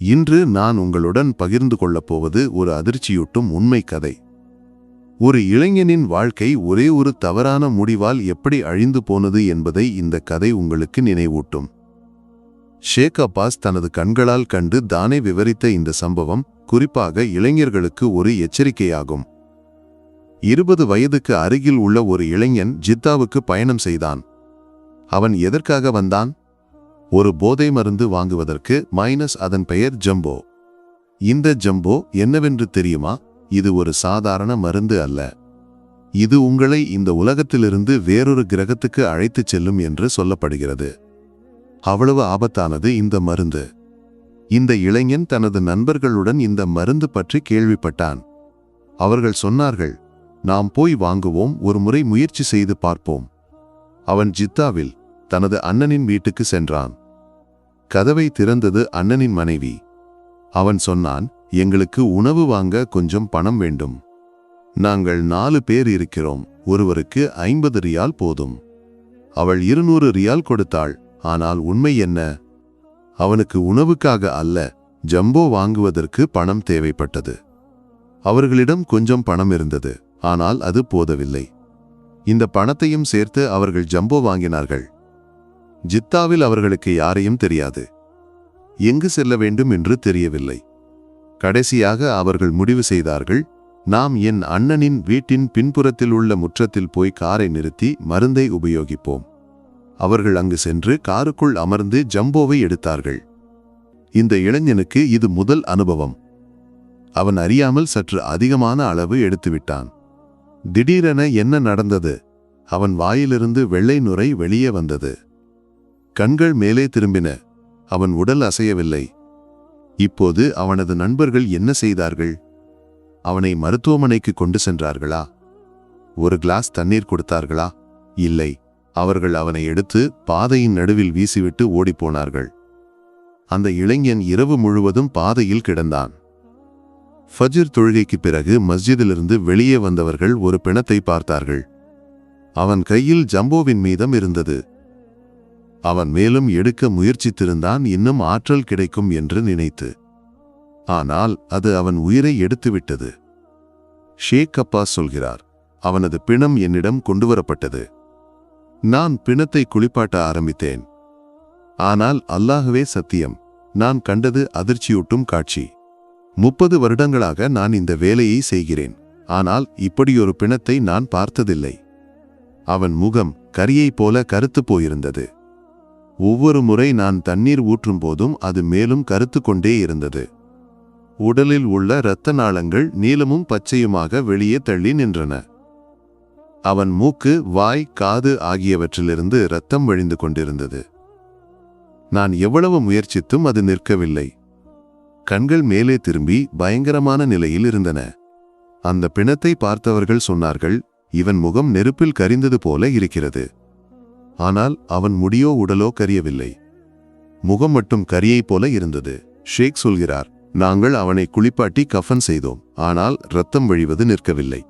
இன்று நான் உங்களுடன் பகிர்ந்து கொள்ளப் போவது ஒரு அதிர்ச்சியூட்டும் உண்மை கதை. ஒரு இளைஞனின் வாழ்க்கை ஒரே ஒரு தவறான முடிவால் எப்படி அழிந்து போனது என்பதை இந்த கதை உங்களுக்கு நினைவூட்டும். ஷேக் அப்பாஸ் தனது கண்களால் கண்டு தானே விவரித்த இந்த சம்பவம் குறிப்பாக இளைஞர்களுக்கு ஒரு எச்சரிக்கையாகும். 20 வயதுக்கு அருகில் உள்ள ஒரு இளைஞன் ஜித்தாவுக்கு பயணம் செய்தான். அவன் எதற்காக வந்தான்? ஒரு போதை மருந்து வாங்குவதற்கு. அதன் பெயர் ஜம்போ. இந்த ஜம்போ என்னவென்று தெரியுமா? இது ஒரு சாதாரண மருந்து அல்ல. இது உங்களை இந்த உலகத்திலிருந்து வேறொரு கிரகத்துக்கு அழைத்துச் செல்லும் என்று சொல்லப்படுகிறது. அவ்வளவு ஆபத்தானது இந்த மருந்து. இந்த இளைஞன் தனது நண்பர்களுடன் இந்த மருந்து பற்றி கேள்விப்பட்டான். அவர்கள் சொன்னார்கள், நாம் போய் வாங்குவோம், ஒரு முறை முயற்சி செய்து பார்ப்போம். அவன் ஜித்தாவில் தனது அண்ணனின் வீட்டுக்கு சென்றான். கதவை திறந்தது அண்ணனின் மனைவி. அவன் சொன்னான், எங்களுக்கு உணவு வாங்க கொஞ்சம் பணம் வேண்டும். நாங்கள் 4 பேர் இருக்கிறோம். ஒருவருக்கு 50 ரியால் போதும். அவள் 200 ரியால் கொடுத்தாள். ஆனால் உண்மை என்ன? அவனுக்கு உணவுக்காக அல்ல, ஜம்போ வாங்குவதற்கு பணம் தேவைப்பட்டது. அவர்களிடம் கொஞ்சம் பணம் இருந்தது, ஆனால் அது போதவில்லை. இந்த பணத்தையும் சேர்த்து அவர்கள் ஜம்போ வாங்கினார்கள். ஜித்தாவில் அவர்களுக்கு யாரையும் தெரியாது. எங்கு செல்ல வேண்டும் என்று தெரியவில்லை. கடைசியாக அவர்கள் முடிவு செய்தார்கள், நாம் என் அண்ணனின் வீட்டின் பின்புறத்தில் உள்ள முற்றத்தில் போய் காரை நிறுத்தி மருந்தை உபயோகிப்போம். அவர்கள் அங்கு சென்று காருக்குள் அமர்ந்து ஜம்போவை எடுத்தார்கள். இந்த இளைஞனுக்கு இது முதல் அனுபவம். அவன் அறியாமல் சற்று அதிகமான அளவு எடுத்துவிட்டான். திடீரென என்ன நடந்தது? அவன் வாயிலிருந்து வெள்ளை நுரை வெளியே வந்தது. கண்கள் மேலே திரும்பின. அவன் உடல் அசையவில்லை. இப்போது அவனது நண்பர்கள் என்ன செய்தார்கள்? அவனை மருத்துவமனைக்கு கொண்டு சென்றார்களா? ஒரு கிளாஸ் தண்ணீர் கொடுத்தார்களா? இல்லை. அவர்கள் அவனை எடுத்து பாதையின் நடுவில் வீசிவிட்டு ஓடிப்போனார்கள். அந்த இளைஞன் இரவு முழுவதும் பாதையில் கிடந்தான். ஃபஜ்ர் தொழுகைக்கு பிறகு மஸ்ஜிதிலிருந்து வெளியே வந்தவர்கள் ஒரு பிணத்தை பார்த்தார்கள். அவன் கையில் ஜம்போவின் மீதம் இருந்தது. அவன் மேலும் எடுக்க முயற்சித்திருந்தான், இன்னும் ஆற்றல் கிடைக்கும் என்று நினைத்து. ஆனால் அது அவன் உயிரை எடுத்துவிட்டது. ஷேக் அப்பாஸ் சொல்கிறார், அவனது பிணம் என்னிடம் கொண்டுவரப்பட்டது. நான் பிணத்தை குளிப்பாட்ட ஆரம்பித்தேன். ஆனால் அல்லாஹ்வே சத்தியம், நான் கண்டது அதிர்ச்சியூட்டும் காட்சி. 30 வருடங்களாக நான் இந்த வேலையை செய்கிறேன். ஆனால் இப்படியொரு பிணத்தை நான் பார்த்ததில்லை. அவன் முகம் கரியைப் போல கருத்து போயிருந்தது. ஒவ்வொரு முறை நான் தண்ணீர் ஊற்றும் போதும் அது மேலும் கருத்து கொண்டே இருந்தது. உடலில் உள்ள இரத்த நாளங்கள் நீலமும் பச்சையுமாக வெளியே தள்ளி நின்றன. அவன் மூக்கு, வாய், காது ஆகியவற்றிலிருந்து இரத்தம் வழிந்து கொண்டிருந்தது. நான் எவ்வளவு முயற்சித்தும் அது நிற்கவில்லை. கண்கள் மேலே திரும்பி பயங்கரமான நிலையில் இருந்தன. அந்த பிணத்தை பார்த்தவர்கள் சொன்னார்கள், இவன் முகம் நெருப்பில் கரிந்தது போல இருக்கிறது. ஆனால் அவன் முடியோ உடலோ கரியவில்லை. முகம் மட்டும் கரியைப் போல இருந்தது. ஷேக் சொல்கிறார், நாங்கள் அவனை குளிப்பாட்டி கஃபன் செய்தோம். ஆனால் இரத்தம் வழிவது நிற்கவில்லை.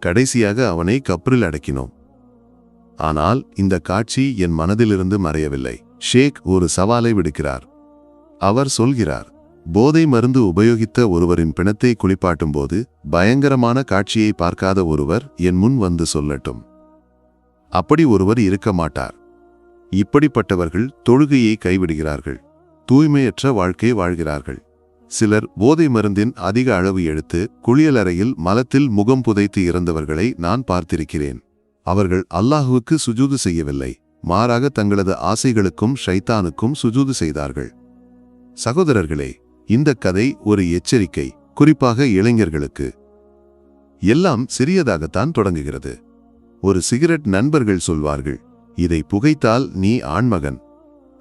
கடைசியாக அவனை கப்பரில் அடக்கினோம். ஆனால் இந்த காட்சி என் மனதிலிருந்து மறையவில்லை. ஷேக் ஒரு சவாலை விடுக்கிறார். அவர் சொல்கிறார், போதை மருந்து உபயோகித்த ஒருவரின் பிணத்தை குளிப்பாட்டும் போது பயங்கரமான காட்சியை பார்க்காத ஒருவர் என் முன் வந்து சொல்லட்டும். அப்படி ஒருவர் இருக்க மாட்டார். இப்படிப்பட்டவர்கள் தொழுகையை கைவிடுகிறார்கள், தூய்மையற்ற வாழ்க்கை வாழ்கிறார்கள். சிலர் போதை மருந்தின் அதிக அளவு எடுத்து குளியலறையில் மலத்தில் முகம் புதைத்து இறந்தவர்களை நான் பார்த்திருக்கிறேன். அவர்கள் அல்லாஹுவுக்கு சுஜூது செய்யவில்லை, மாறாக தங்களது ஆசைகளுக்கும் ஷைத்தானுக்கும் சுஜூது செய்தார்கள். சகோதரர்களே, இந்த கதை ஒரு எச்சரிக்கை, குறிப்பாக இளைஞர்களுக்கு. எல்லாம் சிறியதாகத்தான் தொடங்குகிறது. ஒரு சிகரெட். நண்பர்கள் சொல்வார்கள், இதை புகைத்தால் நீ ஆண்மகன்.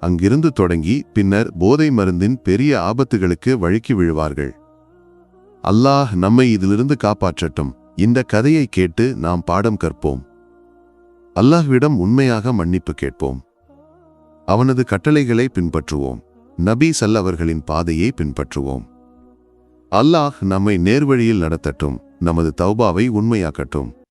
அங்கிருந்து தொடங்கி பின்னர் போதை மருந்தின் பெரிய ஆபத்துகளுக்கு வழுக்கி விழுவார்கள். அல்லாஹ் நம்மை இதிலிருந்து காப்பாற்றட்டும். இந்த கதையை கேட்டு நாம் பாடம் கற்போம். அல்லாஹ்விடம் உண்மையாக மன்னிப்பு கேட்போம். அவனது கட்டளைகளை பின்பற்றுவோம். நபி ஸல்லல்லாஹு பாதையை பின்பற்றுவோம். அல்லாஹ் நம்மை நேர்வழியில் நடத்தட்டும். நமது தௌபாவை உண்மையாக்கட்டும்.